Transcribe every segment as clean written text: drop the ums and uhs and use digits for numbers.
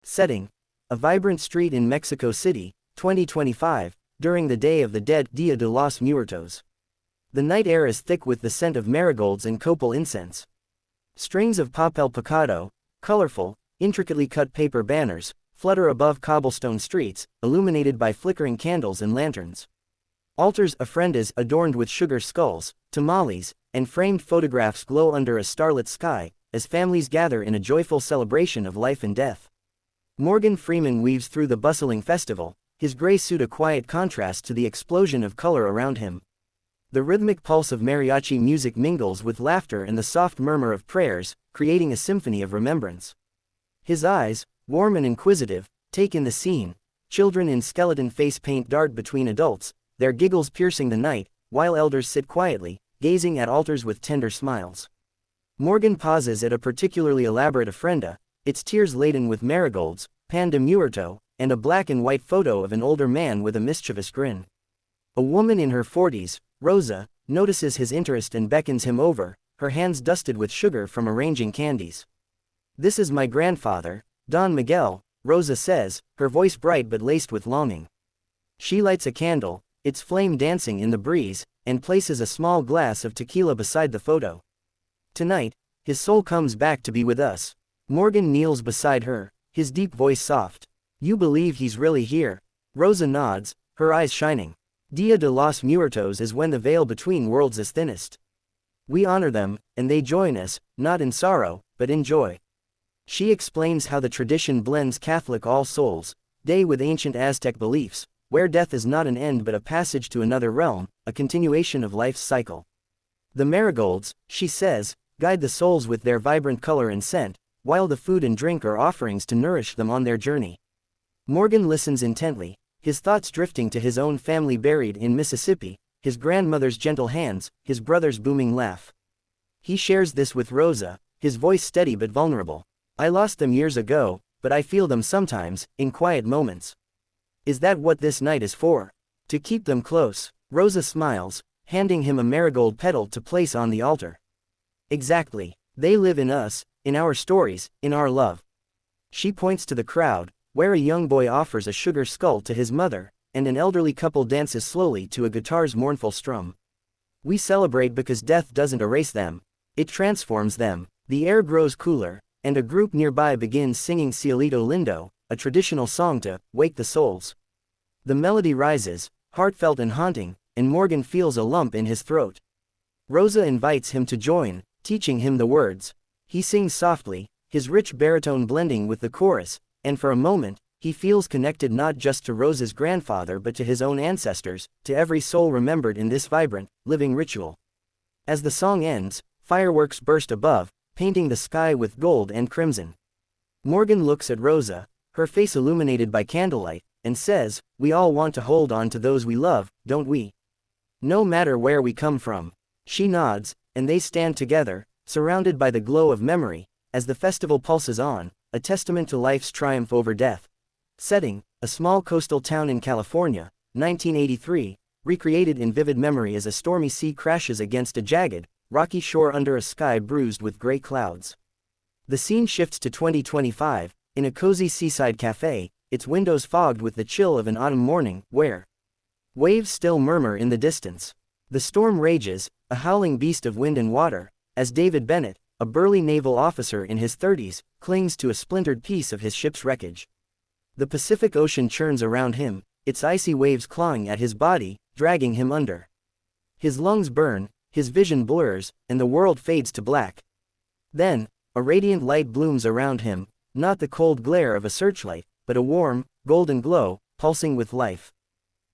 Setting: a vibrant street in Mexico City, 2025, during the Day of the Dead, Dia de los Muertos. The night air is thick with the scent of marigolds and copal incense. Strings of papel picado, colorful, intricately cut paper banners, flutter above cobblestone streets, illuminated by flickering candles and lanterns. Altars ofrendas adorned with sugar skulls, tamales, and framed photographs glow under a starlit sky, as families gather in a joyful celebration of life and death. Morgan Freeman weaves through the bustling festival, his gray suit a quiet contrast to the explosion of color around him. The rhythmic pulse of mariachi music mingles with laughter and the soft murmur of prayers, creating a symphony of remembrance. His eyes, warm and inquisitive, take in the scene. Children in skeleton face paint dart between adults, their giggles piercing the night, while elders sit quietly, gazing at altars with tender smiles. Morgan pauses at a particularly elaborate ofrenda, its tears laden with marigolds, pan de muerto, and a black and white photo of an older man with a mischievous grin. A woman in her 40s, Rosa, notices his interest and beckons him over, her hands dusted with sugar from arranging candies. "This is my grandfather, Don Miguel," Rosa says, her voice bright but laced with longing. She lights a candle, its flame dancing in the breeze, and places a small glass of tequila beside the photo. "Tonight, his soul comes back to be with us." Morgan kneels beside her, his deep voice soft. "You believe he's really here?" Rosa nods, her eyes shining. Dia de los Muertos is when the veil between worlds is thinnest. We honor them, and they join us, not in sorrow, but in joy. She explains how the tradition blends Catholic All Souls' Day with ancient Aztec beliefs, where death is not an end but a passage to another realm, a continuation of life's cycle. The marigolds, she says, guide the souls with their vibrant color and scent, while the food and drink are offerings to nourish them on their journey. Morgan listens intently, his thoughts drifting to his own family buried in Mississippi, his grandmother's gentle hands, his brother's booming laugh. He shares this with Rosa, his voice steady but vulnerable. "I lost them years ago, but I feel them sometimes, in quiet moments. Is that what this night is for? To keep them close?" Rosa smiles, handing him a marigold petal to place on the altar. "Exactly. They live in us, in our stories, in our love." She points to the crowd, where a young boy offers a sugar skull to his mother, and an elderly couple dances slowly to a guitar's mournful strum. "We celebrate because death doesn't erase them, it transforms them." The air grows cooler, and a group nearby begins singing Cielito Lindo, a traditional song to wake the souls. The melody rises, heartfelt and haunting, and Morgan feels a lump in his throat. Rosa invites him to join, teaching him the words. He sings softly, his rich baritone blending with the chorus, and for a moment, he feels connected not just to Rosa's grandfather but to his own ancestors, to every soul remembered in this vibrant, living ritual. As the song ends, fireworks burst above, painting the sky with gold and crimson. Morgan looks at Rosa, her face illuminated by candlelight, and says, "We all want to hold on to those we love, don't we? No matter where we come from." She nods, and they stand together, surrounded by the glow of memory, as the festival pulses on, a testament to life's triumph over death. Setting: a small coastal town in California, 1983, recreated in vivid memory as a stormy sea crashes against a jagged, rocky shore under a sky bruised with gray clouds. The scene shifts to 2025, in a cozy seaside cafe, its windows fogged with the chill of an autumn morning, where waves still murmur in the distance. The storm rages, a howling beast of wind and water, as David Bennett, a burly naval officer in his 30s, clings to a splintered piece of his ship's wreckage. The Pacific Ocean churns around him, its icy waves clawing at his body, dragging him under. His lungs burn, his vision blurs, and the world fades to black. Then, a radiant light blooms around him, not the cold glare of a searchlight, but a warm, golden glow, pulsing with life.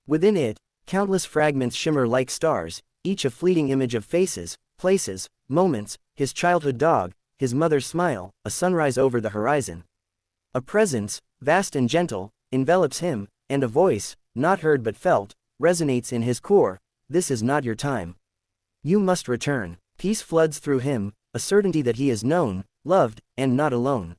Within it, countless fragments shimmer like stars, each a fleeting image of faces, places, moments, his childhood dog, his mother's smile, a sunrise over the horizon. A presence, vast and gentle, envelops him, and a voice, not heard but felt, resonates in his core. "This is not your time. You must return." Peace floods through him, a certainty that he is known, loved, and not alone.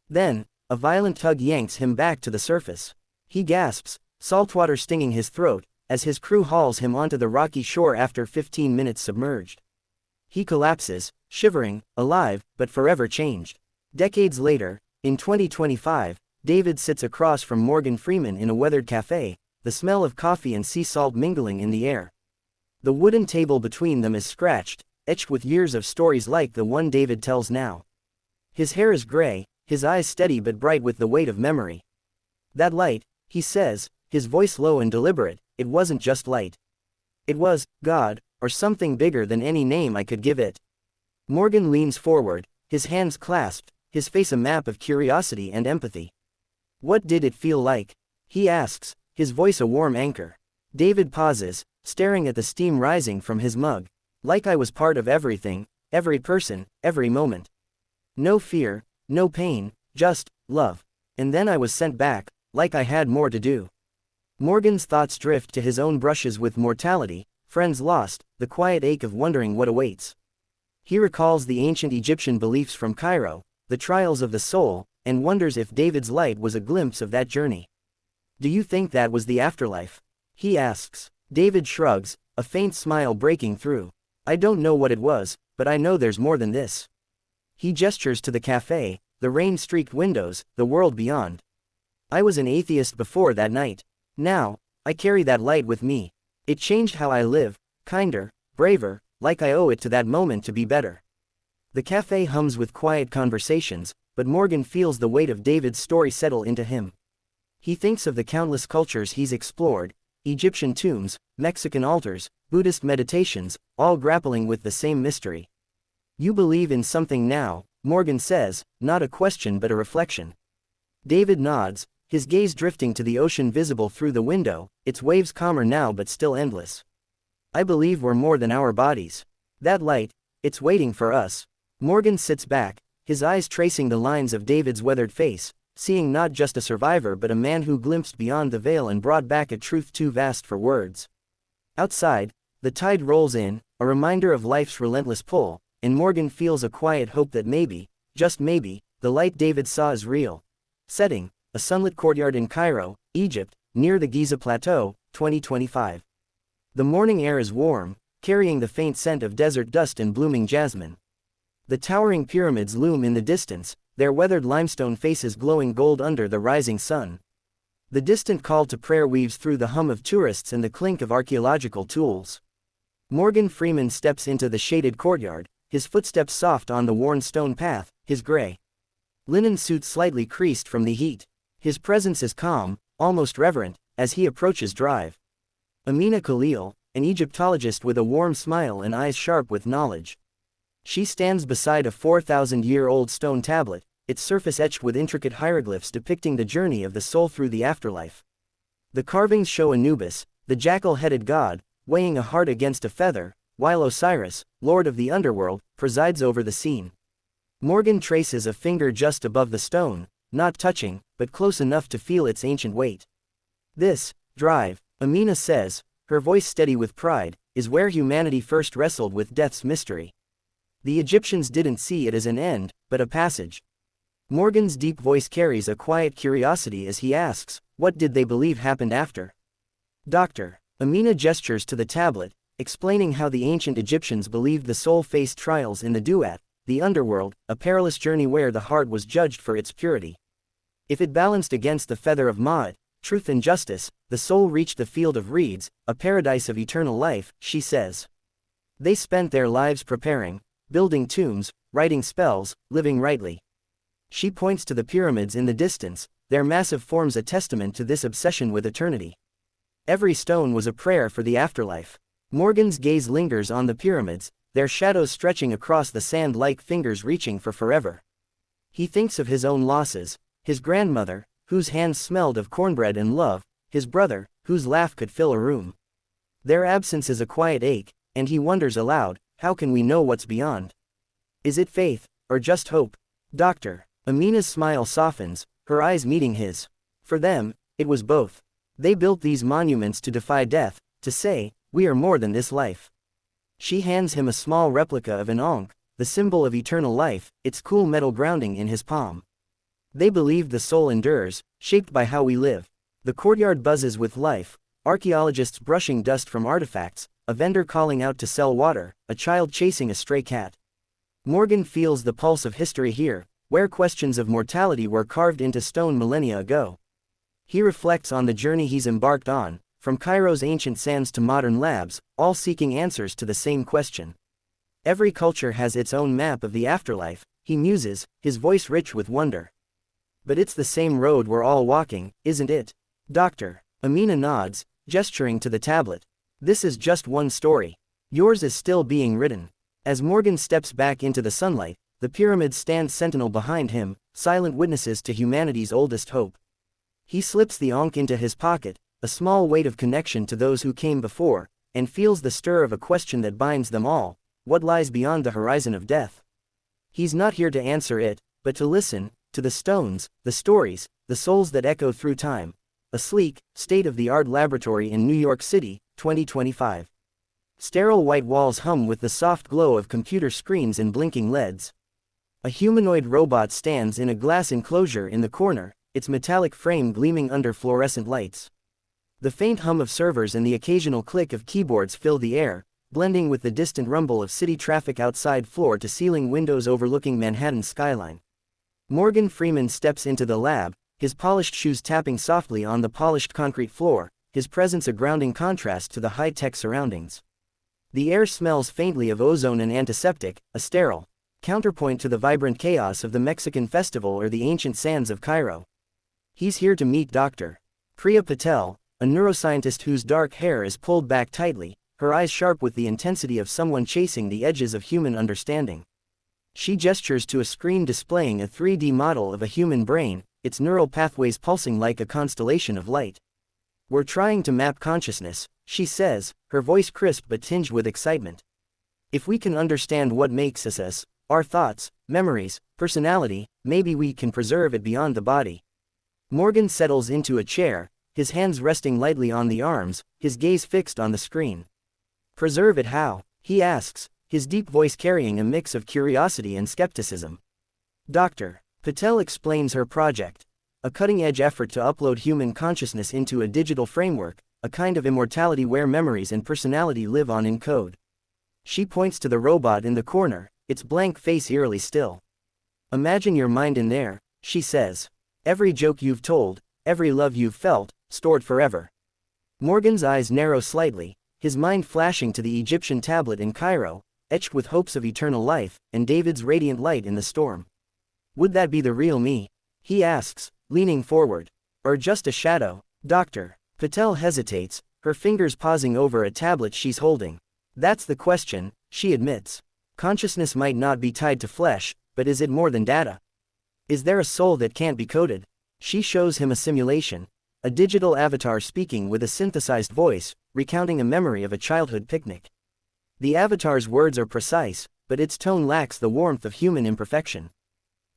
Then, a violent tug yanks him back to the surface. He gasps, saltwater stinging his throat, as his crew hauls him onto the rocky shore after 15 minutes submerged. He collapses, shivering, alive, but forever changed. Decades later, in 2025, David sits across from Morgan Freeman in a weathered cafe, the smell of coffee and sea salt mingling in the air. The wooden table between them is scratched, etched with years of stories like the one David tells now. His hair is gray, his eyes steady but bright with the weight of memory. That light, he says, his voice low and deliberate, it wasn't just light. It was God, or something bigger than any name I could give it. Morgan leans forward, his hands clasped, his face a map of curiosity and empathy. What did it feel like? He asks, his voice a warm anchor. David pauses, staring at the steam rising from his mug. Like I was part of everything, every person, every moment. No fear, no pain, just love. And then I was sent back, like I had more to do. Morgan's thoughts drift to his own brushes with mortality, friends lost, the quiet ache of wondering what awaits. He recalls the ancient Egyptian beliefs from Cairo, the trials of the soul, and wonders if David's light was a glimpse of that journey. Do you think that was the afterlife? He asks. David shrugs, a faint smile breaking through. I don't know what it was, but I know there's more than this. He gestures to the cafe, the rain-streaked windows, the world beyond. I was an atheist before that night. Now, I carry that light with me. It changed how I live, kinder, braver, like I owe it to that moment to be better. The cafe hums with quiet conversations, but Morgan feels the weight of David's story settle into him. He thinks of the countless cultures he's explored, Egyptian tombs, Mexican altars, Buddhist meditations, all grappling with the same mystery. You believe in something now, Morgan says, not a question but a reflection. David nods, his gaze drifting to the ocean visible through the window, its waves calmer now but still endless. I believe we're more than our bodies. That light, it's waiting for us. Morgan sits back, his eyes tracing the lines of David's weathered face, seeing not just a survivor but a man who glimpsed beyond the veil and brought back a truth too vast for words. Outside, the tide rolls in, a reminder of life's relentless pull, and Morgan feels a quiet hope that maybe, just maybe, the light David saw is real. Setting, a sunlit courtyard in Cairo, Egypt, near the Giza Plateau, 2025. The morning air is warm, carrying the faint scent of desert dust and blooming jasmine. The towering pyramids loom in the distance, their weathered limestone faces glowing gold under the rising sun. The distant call to prayer weaves through the hum of tourists and the clink of archaeological tools. Morgan Freeman steps into the shaded courtyard, his footsteps soft on the worn stone path, his gray linen suit slightly creased from the heat. His presence is calm, almost reverent, as he approaches drive. Amina Khalil, an Egyptologist with a warm smile and eyes sharp with knowledge. She stands beside a 4,000-year-old stone tablet, its surface etched with intricate hieroglyphs depicting the journey of the soul through the afterlife. The carvings show Anubis, the jackal-headed god, weighing a heart against a feather, while Osiris, lord of the underworld, presides over the scene. Morgan traces a finger just above the stone, not touching, but close enough to feel its ancient weight. This drive, Amina says, her voice steady with pride, is where humanity first wrestled with death's mystery. The Egyptians didn't see it as an end, but a passage. Morgan's deep voice carries a quiet curiosity as he asks, what did they believe happened after? Doctor. Amina gestures to the tablet, explaining how the ancient Egyptians believed the soul faced trials in the duat, the underworld, a perilous journey where the heart was judged for its purity. If it balanced against the feather of Ma'at, truth and justice, the soul reached the field of reeds, a paradise of eternal life, she says. They spent their lives preparing, building tombs, writing spells, living rightly. She points to the pyramids in the distance, their massive forms a testament to this obsession with eternity. Every stone was a prayer for the afterlife. Morgan's gaze lingers on the pyramids, their shadows stretching across the sand like fingers reaching for forever. He thinks of his own losses, his grandmother, whose hands smelled of cornbread and love, his brother, whose laugh could fill a room. Their absence is a quiet ache, and he wonders aloud, how can we know what's beyond? Is it faith, or just hope? Doctor. Amina's smile softens, her eyes meeting his. For them, it was both. They built these monuments to defy death, to say, we are more than this life. She hands him a small replica of an ankh, the symbol of eternal life, its cool metal grounding in his palm. They believed the soul endures, shaped by how we live. The courtyard buzzes with life, archaeologists brushing dust from artifacts, a vendor calling out to sell water, a child chasing a stray cat. Morgan feels the pulse of history here, where questions of mortality were carved into stone millennia ago. He reflects on the journey he's embarked on, from Cairo's ancient sands to modern labs, all seeking answers to the same question. Every culture has its own map of the afterlife, he muses, his voice rich with wonder. But it's the same road we're all walking, isn't it? Doctor. Amina nods, gesturing to the tablet. This is just one story. Yours is still being written. As Morgan steps back into the sunlight, the pyramids stand sentinel behind him, silent witnesses to humanity's oldest hope. He slips the ankh into his pocket, a small weight of connection to those who came before, and feels the stir of a question that binds them all: what lies beyond the horizon of death? He's not here to answer it, but to listen, to the stones, the stories, the souls that echo through time. A sleek, state-of-the-art laboratory in New York City, 2025. Sterile white walls hum with the soft glow of computer screens and blinking LEDs. A humanoid robot stands in a glass enclosure in the corner, its metallic frame gleaming under fluorescent lights. The faint hum of servers and the occasional click of keyboards fill the air, blending with the distant rumble of city traffic outside floor-to-ceiling windows overlooking Manhattan's skyline. Morgan Freeman steps into the lab, his polished shoes tapping softly on the polished concrete floor, his presence a grounding contrast to the high-tech surroundings. The air smells faintly of ozone and antiseptic, a sterile counterpoint to the vibrant chaos of the Mexican festival or the ancient sands of Cairo. He's here to meet Dr. Priya Patel, a neuroscientist whose dark hair is pulled back tightly, her eyes sharp with the intensity of someone chasing the edges of human understanding. She gestures to a screen displaying a 3D model of a human brain, its neural pathways pulsing like a constellation of light. "We're trying to map consciousness," she says, her voice crisp but tinged with excitement. "If we can understand what makes us, our thoughts, memories, personality, maybe we can preserve it beyond the body." Morgan settles into a chair, his hands resting lightly on the arms, his gaze fixed on the screen. "Preserve it how?" he asks, his deep voice carrying a mix of curiosity and skepticism. Dr. Patel explains her project. A cutting-edge effort to upload human consciousness into a digital framework, a kind of immortality where memories and personality live on in code. She points to the robot in the corner, its blank face eerily still. "Imagine your mind in there," she says. "Every joke you've told, every love you've felt, stored forever." Morgan's eyes narrow slightly, his mind flashing to the Egyptian tablet in Cairo, etched with hopes of eternal life, and David's radiant light in the storm. "Would that be the real me?" he asks, leaning forward. "Or just a shadow?" Dr. Patel hesitates, her fingers pausing over a tablet she's holding. "That's the question," she admits. "Consciousness might not be tied to flesh, but is it more than data? Is there a soul that can't be coded?" She shows him a simulation, a digital avatar speaking with a synthesized voice, recounting a memory of a childhood picnic. The avatar's words are precise, but its tone lacks the warmth of human imperfection.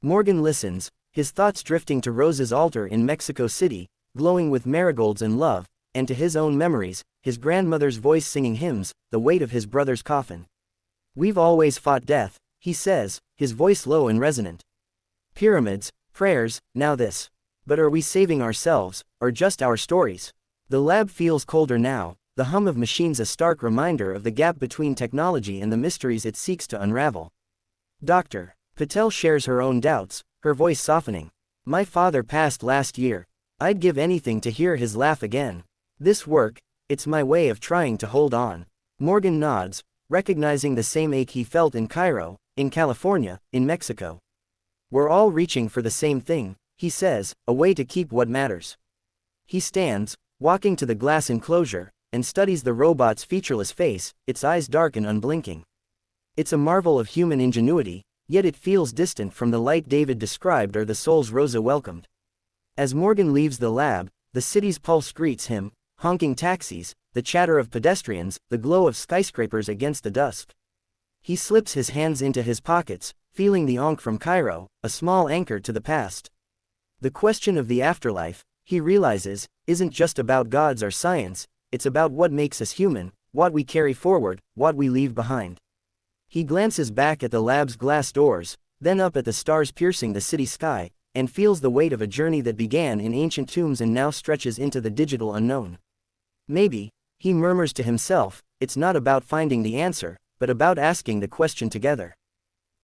Morgan listens, his thoughts drifting to Rosa's altar in Mexico City, glowing with marigolds and love, and to his own memories, his grandmother's voice singing hymns, the weight of his brother's coffin. "We've always fought death," he says, his voice low and resonant. "Pyramids, prayers, now this. But are we saving ourselves, or just our stories?" The lab feels colder now, the hum of machines a stark reminder of the gap between technology and the mysteries it seeks to unravel. Dr. Patel shares her own doubts, her voice softening. "My father passed last year. I'd give anything to hear his laugh again. This work, it's my way of trying to hold on." Morgan nods, recognizing the same ache he felt in Cairo, in California, in Mexico. "We're all reaching for the same thing," he says, "a way to keep what matters." He stands, walking to the glass enclosure, and studies the robot's featureless face, its eyes dark and unblinking. It's a marvel of human ingenuity, yet it feels distant from the light David described or the souls Rosa welcomed. As Morgan leaves the lab, the city's pulse greets him, honking taxis, the chatter of pedestrians, the glow of skyscrapers against the dusk. He slips his hands into his pockets, feeling the ankh from Cairo, a small anchor to the past. The question of the afterlife, he realizes, isn't just about gods or science, it's about what makes us human, what we carry forward, what we leave behind. He glances back at the lab's glass doors, then up at the stars piercing the city sky, and feels the weight of a journey that began in ancient tombs and now stretches into the digital unknown. Maybe, he murmurs to himself, it's not about finding the answer, but about asking the question together.